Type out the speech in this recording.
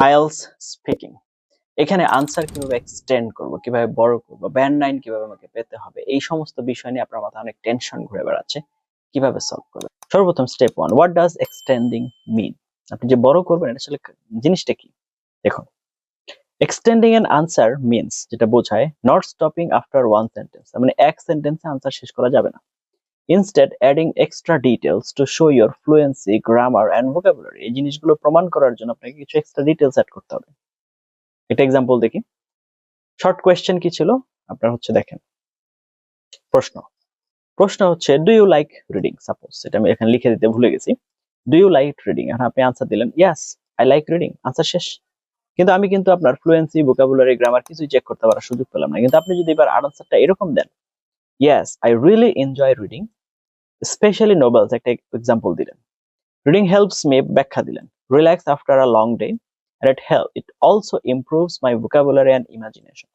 IELTS speaking. এখানে answer কিভাবে extend করব, কিভাবে বড় করব, ব্যান্ড 9 কিভাবে আমাকে পেতে হবে, এই সমস্ত বিষয় নিয়ে আপনার মাথায় অনেক টেনশন ঘুরে বেড়াচ্ছে। কিভাবে সলভ করবেন? সর্বপ্রথম স্টেপ 1, হোয়াট ডাজ এক্সটেন্ডিং মিন? আপনি যে বড় করবেন এটা আসলে জিনিসটা কি? দেখুন, এক্সটেন্ডিং অ্যান আনসার মিন্স, যেটা বোঝায় not stopping after one sentence, মানে এক সেন্টেন্সে আনসার শেষ করা যাবে না। Instead adding extra details to show your fluency, grammar and vocabulary. এই জিনিসগুলো প্রমাণ করার জন্য আপনাকে কিছু এক্সট্রা ডিটেলস অ্যাড করতে হবে। একটা এক্সাম্পল দেখি। শর্ট কোয়েশ্চেন কি ছিল আপনার? হচ্ছে দেখেন, প্রশ্ন প্রশ্ন হচ্ছে do you like reading, suppose এটা আমি এখানে লিখে দিতে ভুলে গেছি। ডু ইউ লাইক রিডিং, এখন আপনি আনসার দিলেন yes I like reading, answer শেষ। কিন্তু আমি কিন্তু আপনার ফ্লুয়েন্সি, ভোকাবুলারি, গ্রামার কিছুই চেক করতে পারার সুযোগ পেলাম না। কিন্তু আপনি যদি এবার আনসারটা এরকম দেন, yes I really enjoy reading specially novels, একটা এক্সাম্পল দিলেন। রিডিং হেল্পস মি, ব্যাখ্যা দিলেন। Relax after a long day, and it also improves my vocabulary and imagination.